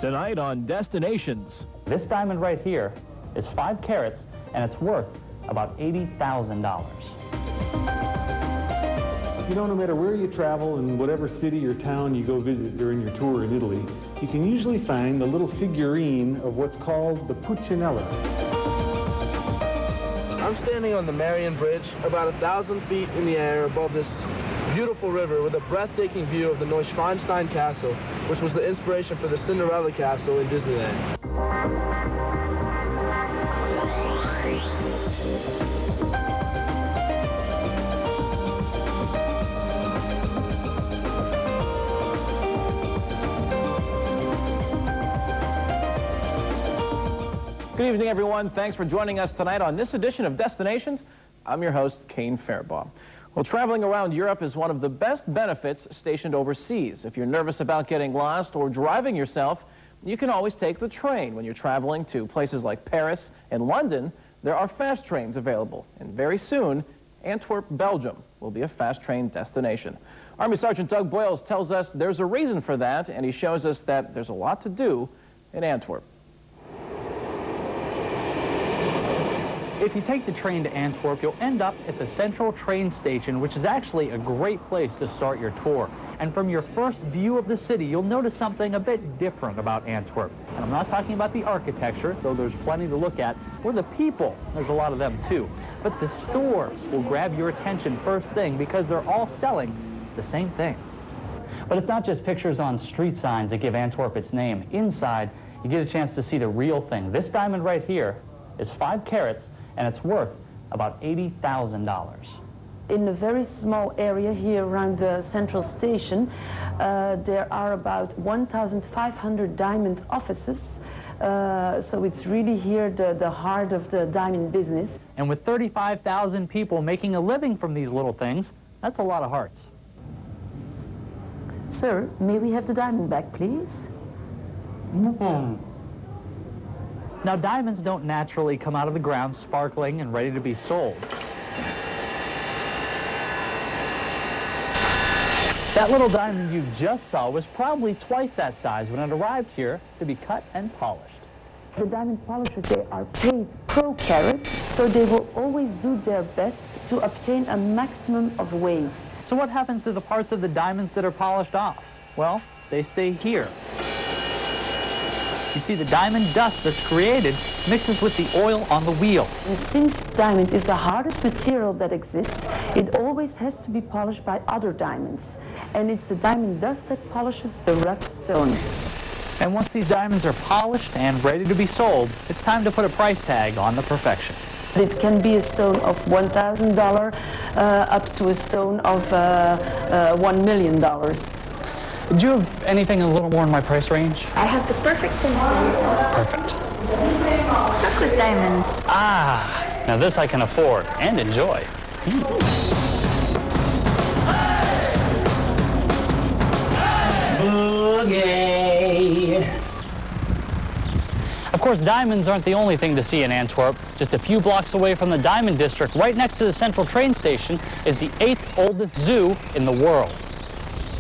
Tonight on Destinations. This diamond right here is 5 carats, and it's worth about $80,000. You know, no matter where you travel and whatever city or town you go visit during your tour in Italy, you can usually find a little figurine of what's called the Pulcinella. I'm standing on the Marion Bridge, about 1,000 feet in the air above this beautiful river with a breathtaking view of the Neuschwanstein Castle, which was the inspiration for the Cinderella Castle in Disneyland. Good evening, everyone. Thanks for joining us tonight on this edition of Destinations. I'm your host, Kane Farabaugh. Well, traveling around Europe is one of the best benefits stationed overseas. If you're nervous about getting lost or driving yourself, you can always take the train. When you're traveling to places like Paris and London, there are fast trains available. And very soon, Antwerp, Belgium will be a fast train destination. Army Sergeant Doug Boyles tells us there's a reason for that, and he shows us that there's a lot to do in Antwerp. If you take the train to Antwerp, you'll end up at the central train station, which is actually a great place to start your tour. And from your first view of the city, you'll notice something a bit different about Antwerp. And I'm not talking about the architecture, though there's plenty to look at, or the people. There's a lot of them too. But the stores will grab your attention first thing because they're all selling the same thing. But it's not just pictures on street signs that give Antwerp its name. Inside, you get a chance to see the real thing. This diamond right here is 5 carats, and it's worth about $80,000. In a very small area here around the central station, there are about 1,500 diamond offices. So it's really here the heart of the diamond business. And with 35,000 people making a living from these little things, that's a lot of hearts. Sir, may we have the diamond back, please? Now, diamonds don't naturally come out of the ground sparkling and ready to be sold. That little diamond you just saw was probably twice that size when it arrived here to be cut and polished. The diamond polishers, they are paid pro carat, so they will always do their best to obtain a maximum of weight. So what happens to the parts of the diamonds that are polished off? Well, they stay here. You see, the diamond dust that's created mixes with the oil on the wheel. And since diamond is the hardest material that exists, it always has to be polished by other diamonds. And it's the diamond dust that polishes the rough stone. And once these diamonds are polished and ready to be sold, it's time to put a price tag on the perfection. It can be a stone of $1,000 up to a stone of $1 million. Do you have anything a little more in my price range? I have the perfect thing for you, sir. Perfect. Chocolate diamonds. Ah, now this I can afford and enjoy. Boogie. Of course, diamonds aren't the only thing to see in Antwerp. Just a few blocks away from the Diamond District, right next to the central train station, is the 8th oldest zoo in the world.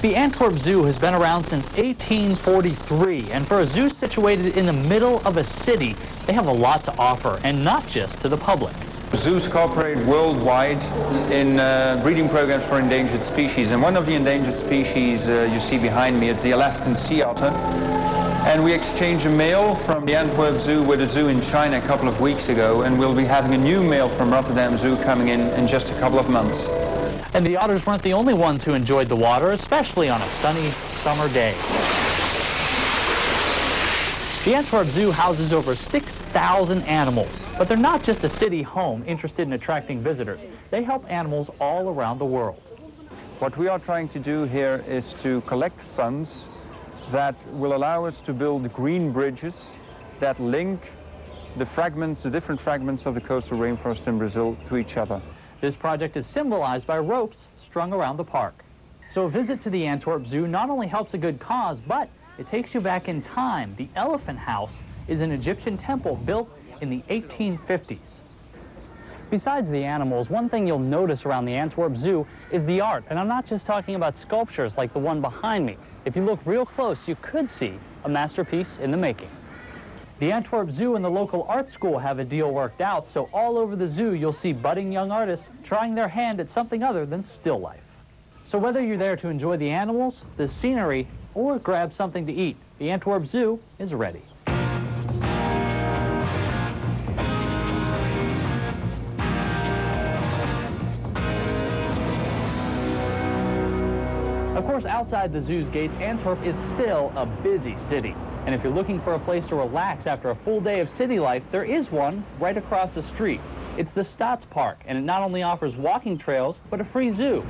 The Antwerp Zoo has been around since 1843, and for a zoo situated in the middle of a city, they have a lot to offer, and not just to the public. Zoos cooperate worldwide in breeding programs for endangered species, and one of the endangered species you see behind me, it's the Alaskan sea otter. And we exchanged a male from the Antwerp Zoo with a zoo in China a couple of weeks ago, and we'll be having a new male from Rotterdam Zoo coming in just a couple of months. And the otters weren't the only ones who enjoyed the water, especially on a sunny summer day. The Antwerp Zoo houses over 6,000 animals, but they're not just a city home interested in attracting visitors. They help animals all around the world. What we are trying to do here is to collect funds that will allow us to build green bridges that link the different fragments of the coastal rainforest in Brazil to each other. This project is symbolized by ropes strung around the park. So a visit to the Antwerp Zoo not only helps a good cause, but it takes you back in time. The Elephant House is an Egyptian temple built in the 1850s. Besides the animals, one thing you'll notice around the Antwerp Zoo is the art. And I'm not just talking about sculptures like the one behind me. If you look real close, you could see a masterpiece in the making. The Antwerp Zoo and the local art school have a deal worked out, so all over the zoo you'll see budding young artists trying their hand at something other than still life. So whether you're there to enjoy the animals, the scenery, or grab something to eat, the Antwerp Zoo is ready. Of course, outside the zoo's gates, Antwerp is still a busy city. And if you're looking for a place to relax after a full day of city life, there is one right across the street. It's the Stadspark, and it not only offers walking trails, but a free zoo.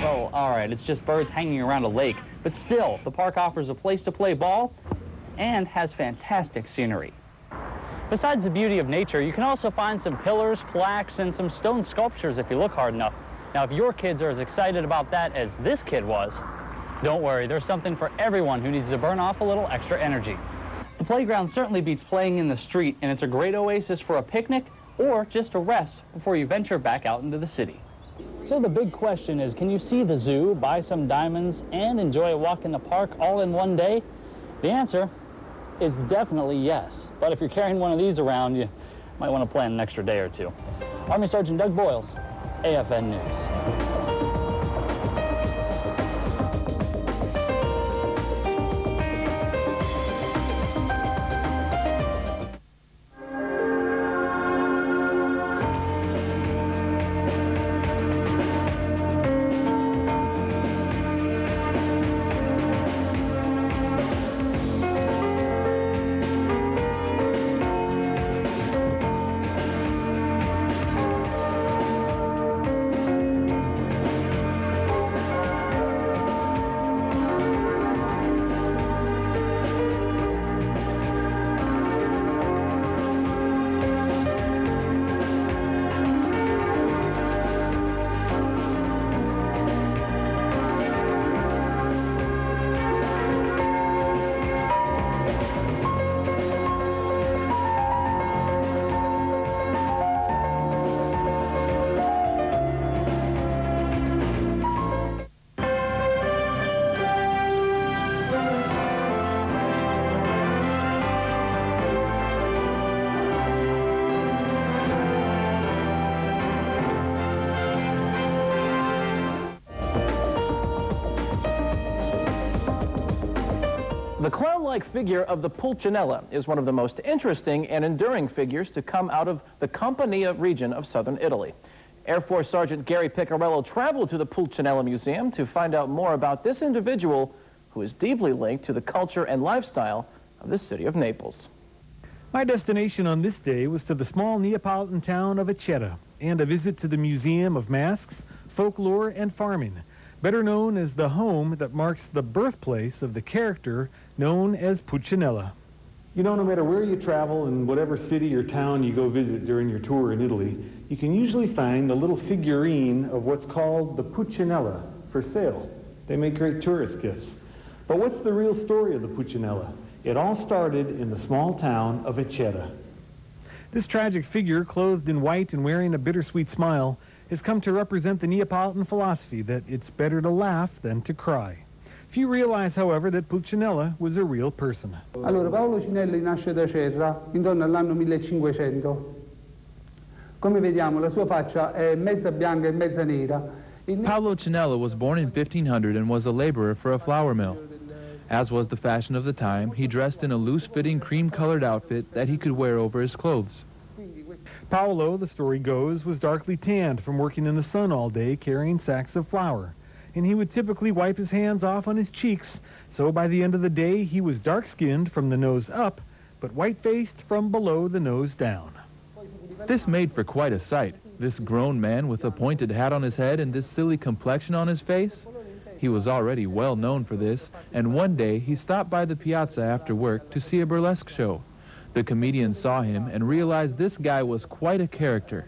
Oh, all right, it's just birds hanging around a lake. But still, the park offers a place to play ball and has fantastic scenery. Besides the beauty of nature, you can also find some pillars, plaques, and some stone sculptures if you look hard enough. Now, if your kids are as excited about that as this kid was, don't worry, there's something for everyone who needs to burn off a little extra energy. The playground certainly beats playing in the street, and it's a great oasis for a picnic or just a rest before you venture back out into the city. So the big question is, can you see the zoo, buy some diamonds, and enjoy a walk in the park all in one day? The answer is definitely yes. But if you're carrying one of these around, you might want to plan an extra day or two. Army Sergeant Doug Boyles, AFN News. The clown-like figure of the Pulcinella is one of the most interesting and enduring figures to come out of the Campania region of southern Italy. Air Force Sergeant Gary Piccariello traveled to the Pulcinella Museum to find out more about this individual who is deeply linked to the culture and lifestyle of the city of Naples. My destination on this day was to the small Neapolitan town of Bridgett and a visit to the Museum of Masks, Folklore, and Farming, better known as the home that marks the birthplace of the character known as Pulcinella. You know, no matter where you travel and whatever city or town you go visit during your tour in Italy, you can usually find the little figurine of what's called the Pulcinella for sale. They make great tourist gifts. But what's the real story of the Pulcinella? It all started in the small town of Bridgett. This tragic figure, clothed in white and wearing a bittersweet smile, has come to represent the Neapolitan philosophy that it's better to laugh than to cry. Few realize, however, that Pulcinella was a real person. Allora, Paolo Cinelli nasce da Cerra intorno all'anno 1500. Come vediamo, la sua faccia è mezza bianca e mezza nera. Paolo Cinella was born in 1500 and was a laborer for a flour mill. As was the fashion of the time, he dressed in a loose-fitting cream-colored outfit that he could wear over his clothes. Paolo, the story goes, was darkly tanned from working in the sun all day carrying sacks of flour, and he would typically wipe his hands off on his cheeks, so by the end of the day he was dark-skinned from the nose up, but white-faced from below the nose down. This made for quite a sight, this grown man with a pointed hat on his head and this silly complexion on his face. He was already well known for this, and one day he stopped by the piazza after work to see a burlesque show. The comedian saw him and realized this guy was quite a character.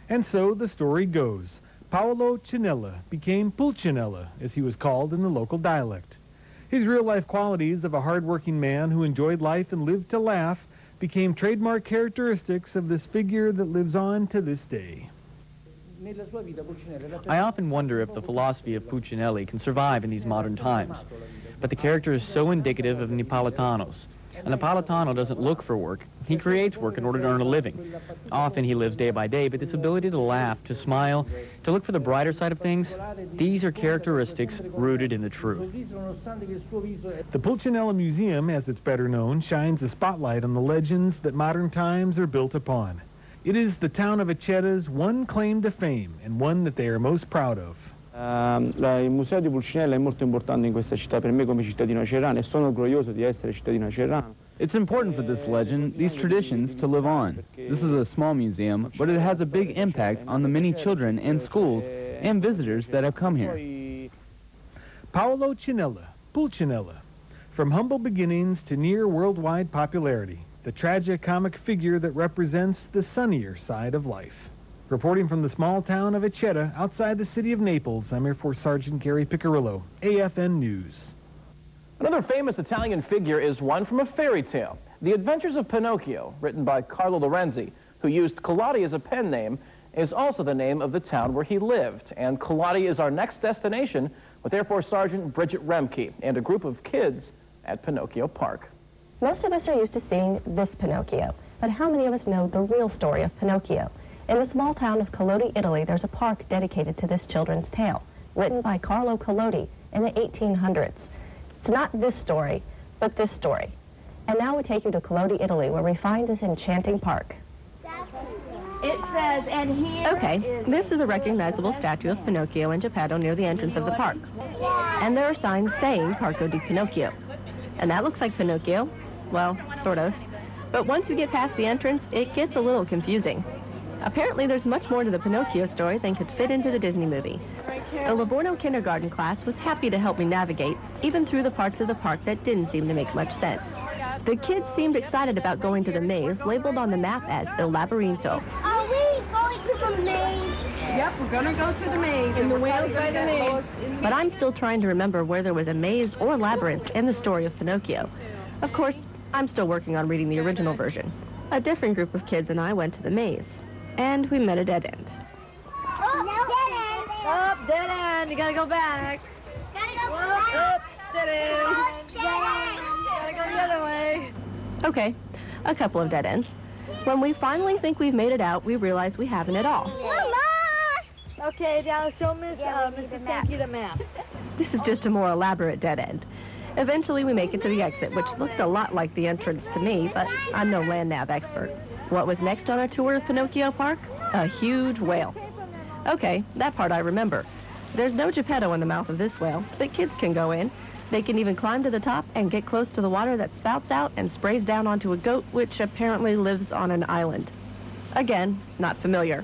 And so the story goes. Paolo Cinella became Pulcinella, as he was called in the local dialect. His real-life qualities of a hard-working man who enjoyed life and lived to laugh became trademark characteristics of this figure that lives on to this day. I often wonder if the philosophy of Pulcinella can survive in these modern times. But the character is so indicative of Napolitanos. A Napolitano doesn't look for work. He creates work in order to earn a living. Often he lives day by day, but this ability to laugh, to smile, to look for the brighter side of things, these are characteristics rooted in the truth. The Pulcinella Museum, as it's better known, shines a spotlight on the legends that modern times are built upon. It is the town of Acetta's one claim to fame, and one that they are most proud of. Il museo di Pulcinella è molto importante in questa città per me come cittadino acerrano e sono orgoglioso di essere cittadino acerrano. It's important for this legend, these traditions, to live on. This is a small museum, but it has a big impact on the many children and schools and visitors that have come here. Paolo Cinella, Pulcinella. From humble beginnings to near worldwide popularity, the tragic-comic figure that represents the sunnier side of life. Reporting from the small town of Accetta, outside the city of Naples, I'm Air Force Sergeant Gary Piccariello, AFN News. Another famous Italian figure is one from a fairy tale, The Adventures of Pinocchio, written by Carlo Lorenzi, who used Colati as a pen name, is also the name of the town where he lived. And Colati is our next destination with Air Force Sergeant Bridgett Remke and a group of kids at Pinocchio Park. Most of us are used to seeing this Pinocchio, but how many of us know the real story of Pinocchio? In the small town of Colodi, Italy, there's a park dedicated to this children's tale, written by Carlo Collodi in the 1800s. It's not this story, but this story. And now we take you to Colodi, Italy, where we find this enchanting park. It says, and here Okay, this is a recognizable statue of Pinocchio in Geppetto near the entrance of the park. And there are signs saying Parco di Pinocchio. And that looks like Pinocchio. Well, sort of. But once you get past the entrance, it gets a little confusing. Apparently, there's much more to the Pinocchio story than could fit into the Disney movie. The Livorno kindergarten class was happy to help me navigate, even through the parts of the park that didn't seem to make much sense. The kids seemed excited about going to the maze, labeled on the map as Il Labirinto. Are we going to the maze? Yep, we're gonna go to the maze. And the whale's by the maze. But I'm still trying to remember where there was a maze or labyrinth in the story of Pinocchio. Of course, I'm still working on reading the original version. A different group of kids and I went to the maze. And we met a dead end. Oh, dead end. Oh, dead end. You gotta go back. Gotta go back. Dead end. Oh, dead end. Gotta go the other way. Okay, a couple of dead ends. When we finally think we've made it out, we realize we haven't at all. Mama! Okay, now show Miss Sankey the map. This is just a more elaborate dead end. Eventually, we make it to the exit, which looked a lot like the entrance to me, but I'm no land nav expert. What was next on our tour of Pinocchio Park? A huge whale. Okay, that part I remember. There's no Geppetto in the mouth of this whale, but kids can go in. They can even climb to the top and get close to the water that spouts out and sprays down onto a goat, which apparently lives on an island. Again, not familiar.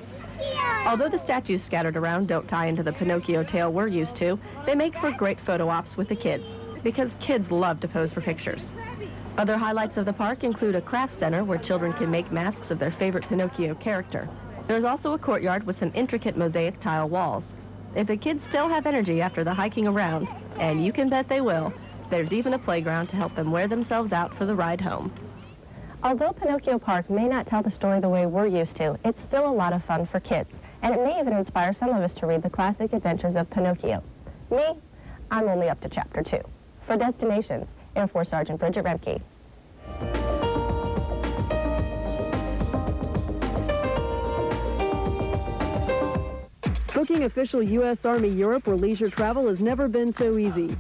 Although the statues scattered around don't tie into the Pinocchio tale we're used to, they make for great photo ops with the kids, because kids love to pose for pictures. Other highlights of the park include a craft center where children can make masks of their favorite Pinocchio character. There's also a courtyard with some intricate mosaic tile walls. If the kids still have energy after the hiking around, and you can bet they will, there's even a playground to help them wear themselves out for the ride home. Although Pinocchio Park may not tell the story the way we're used to, it's still a lot of fun for kids, and it may even inspire some of us to read the classic adventures of Pinocchio. Me, I'm only up to Chapter 2. For Destinations, Air Force Sergeant Bridgett Remke. Booking official U.S. Army Europe or leisure travel has never been so easy.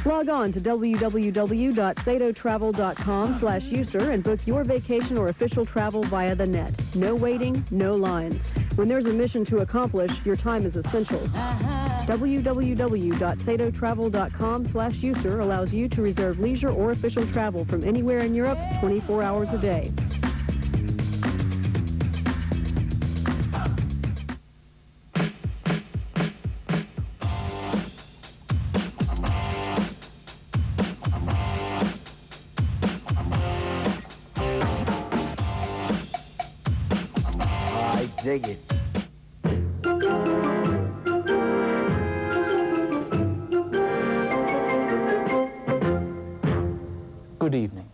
Log on to www.satotravel.com/user and book your vacation or official travel via the net. No waiting, no lines. When there's a mission to accomplish, your time is essential. www.satotravel.com/user allows you to reserve leisure or official travel from anywhere in Europe 24 hours a day. Dig it. Good evening.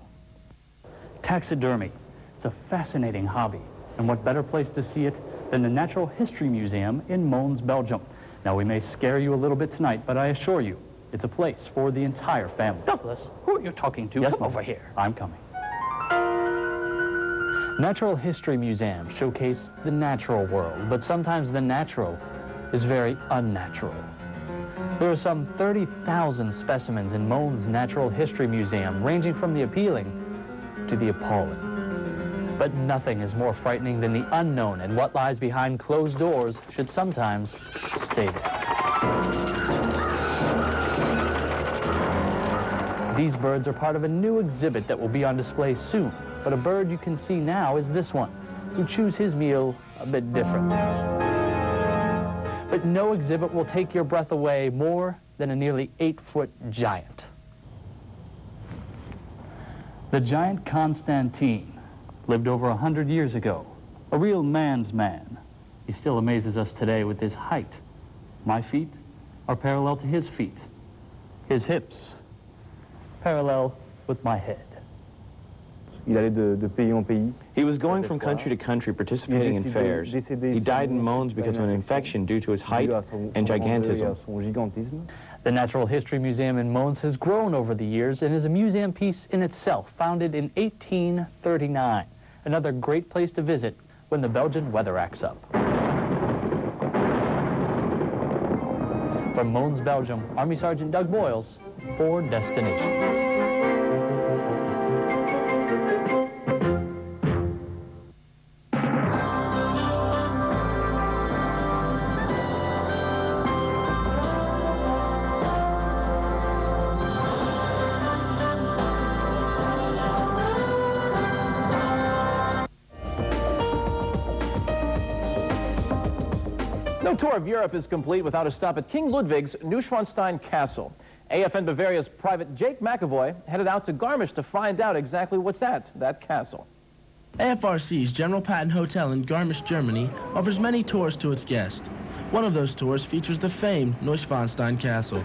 Taxidermy. It's a fascinating hobby, and what better place to see it than the Natural History Museum in Mons, Belgium. Now, we may scare you a little bit tonight, but I assure you, it's a place for the entire family. Douglas, who are you talking to? Yes, Come over here. I'm coming. Natural History Museums showcase the natural world, but sometimes the natural is very unnatural. There are some 30,000 specimens in Mons Natural History Museum, ranging from the appealing to the appalling. But nothing is more frightening than the unknown, and what lies behind closed doors should sometimes stay there. These birds are part of a new exhibit that will be on display soon, but a bird you can see now is this one, who chews his meal a bit differently. But no exhibit will take your breath away more than a nearly 8-foot giant. The giant Constantine lived over 100 years ago, a real man's man. He still amazes us today with his height. My feet are parallel to his feet. His hips parallel with my head. He was going from country to country participating in fairs. He died in Mons because of an infection due to his height and gigantism. The Natural History Museum in Mons has grown over the years and is a museum piece in itself, founded in 1839. Another great place to visit when the Belgian weather acts up. From Mons, Belgium, Army Sergeant Doug Boyles for Destinations. No tour of Europe is complete without a stop at King Ludwig's Neuschwanstein Castle. AFN Bavaria's private Jake McEvoy headed out to Garmisch to find out exactly what's at that castle. AFRC's General Patton Hotel in Garmisch, Germany, offers many tours to its guests. One of those tours features the famed Neuschwanstein Castle.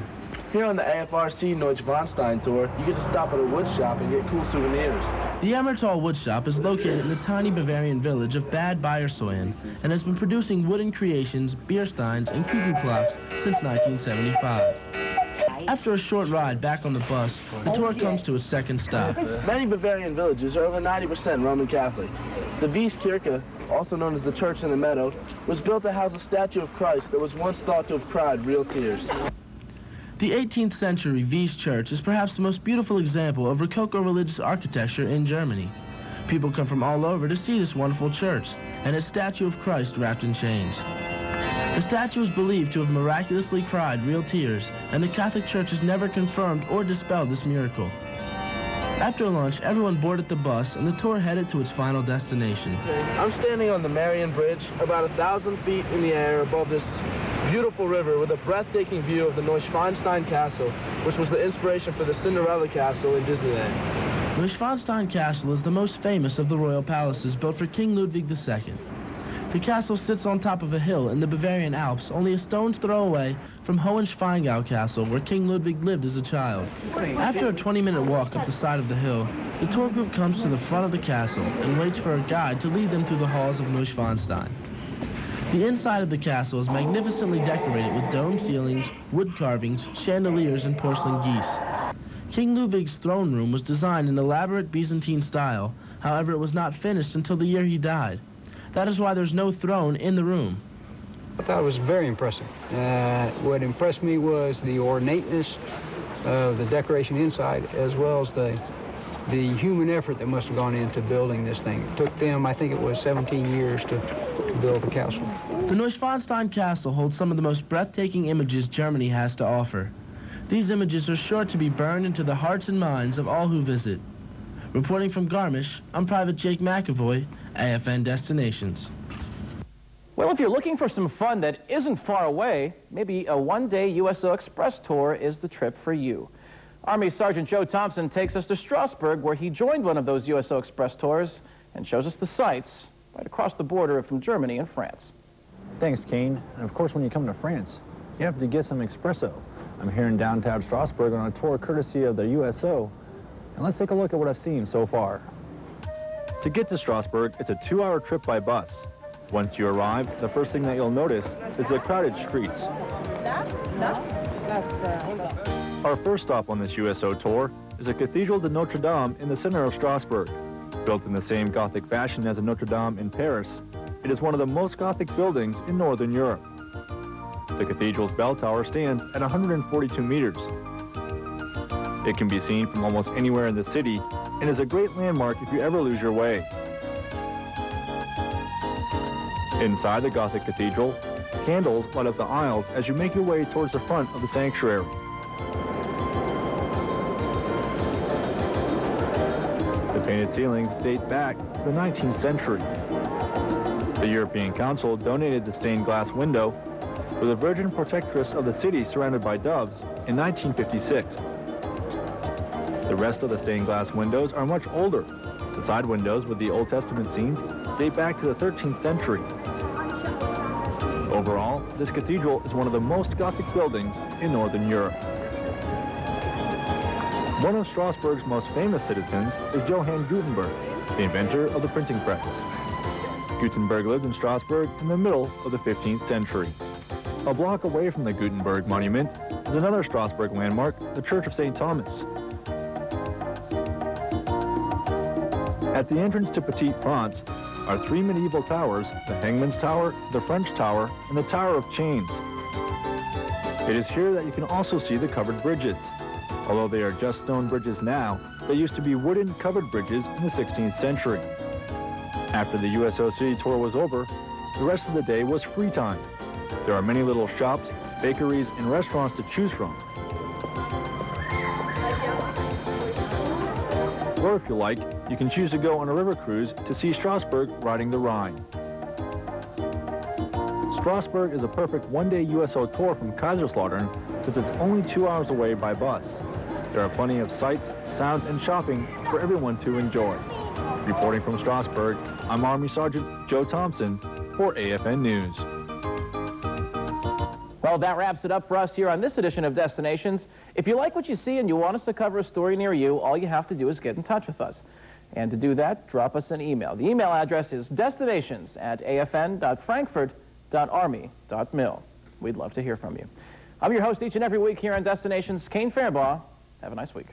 Here on the AFRC Neuschwanstein tour, you get to stop at a wood shop and get cool souvenirs. The Emmertal wood shop is located in the tiny Bavarian village of Bad Bayersoien and has been producing wooden creations, beer steins, and cuckoo clocks since 1975. After a short ride back on the bus, the tour comes to a second stop. Many Bavarian villages are over 90% Roman Catholic. The Wieskirche, also known as the Church in the Meadow, was built to house a statue of Christ that was once thought to have cried real tears. The 18th century Wies Church is perhaps the most beautiful example of Rococo religious architecture in Germany. People come from all over to see this wonderful church and its statue of Christ wrapped in chains. The statue is believed to have miraculously cried real tears, and the Catholic Church has never confirmed or dispelled this miracle. After lunch, everyone boarded the bus and the tour headed to its final destination. I'm standing on the Marion Bridge, about 1,000 feet in the air above this beautiful river with a breathtaking view of the Neuschwanstein Castle, which was the inspiration for the Cinderella Castle in Disneyland. Neuschwanstein Castle is the most famous of the royal palaces built for King Ludwig II. The castle sits on top of a hill in the Bavarian Alps, only a stone's throw away from Hohenschwangau Castle, where King Ludwig lived as a child. After a 20-minute walk up the side of the hill, the tour group comes to the front of the castle and waits for a guide to lead them through the halls of Neuschwanstein. The inside of the castle is magnificently decorated with dome ceilings, wood carvings, chandeliers, and porcelain geese. King Ludwig's throne room was designed in elaborate Byzantine style. However, it was not finished until the year he died. That is why there's no throne in the room. I thought it was very impressive. What impressed me was the ornateness of the decoration inside, as well as the human effort that must have gone into building this thing. It took them, I think it was 17 years to build the castle. The Neuschwanstein Castle holds some of the most breathtaking images Germany has to offer. These images are sure to be burned into the hearts and minds of all who visit. Reporting from Garmisch, I'm Private Jake McEvoy, AFN Destinations. Well, if you're looking for some fun that isn't far away, maybe a one-day USO Express tour is the trip for you. Army Sergeant Joe Thompson takes us to Strasbourg, where he joined one of those USO Express tours and shows us the sights right across the border from Germany and France. Thanks, Kane. And of course, when you come to France, you have to get some espresso. I'm here in downtown Strasbourg on a tour courtesy of the USO, and let's take a look at what I've seen so far. To get to Strasbourg, it's a 2-hour trip by bus. Once you arrive, the first thing that you'll notice is the crowded streets. Our first stop on this USO tour is the Cathedral de Notre Dame in the center of Strasbourg. Built in the same Gothic fashion as the Notre Dame in Paris, it is one of the most Gothic buildings in Northern Europe. The cathedral's bell tower stands at 142 meters. It can be seen from almost anywhere in the city and is a great landmark if you ever lose your way. Inside the Gothic cathedral, candles light up the aisles as you make your way towards the front of the sanctuary. The painted ceilings date back to the 19th century. The European Council donated the stained glass window for the Virgin Protectress of the city surrounded by doves in 1956. The rest of the stained glass windows are much older. The side windows with the Old Testament scenes date back to the 13th century. Overall, this cathedral is one of the most Gothic buildings in Northern Europe. One of Strasbourg's most famous citizens is Johann Gutenberg, the inventor of the printing press. Gutenberg lived in Strasbourg in the middle of the 15th century. A block away from the Gutenberg monument is another Strasbourg landmark, the Church of St. Thomas. At the entrance to Petite France are 3 medieval towers, the Hangman's Tower, the French Tower, and the Tower of Chains. It is here that you can also see the covered bridges. Although they are just stone bridges now, they used to be wooden covered bridges in the 16th century. After the USO City tour was over, the rest of the day was free time. There are many little shops, bakeries, and restaurants to choose from. Or if you like, you can choose to go on a river cruise to see Strasbourg riding the Rhine. Strasbourg is a perfect one-day USO tour from Kaiserslautern since it's only 2 hours away by bus. There are plenty of sights, sounds, and shopping for everyone to enjoy. Reporting from Strasbourg, I'm Army Sergeant Joe Thompson for AFN News. Well, that wraps it up for us here on this edition of Destinations. If you like what you see and you want us to cover a story near you, all you have to do is get in touch with us. And to do that, drop us an email. The email address is destinations@afn.frankfurt.army.mil. We'd love to hear from you. I'm your host each and every week here on Destinations, Kane Farabaugh. Have a nice week.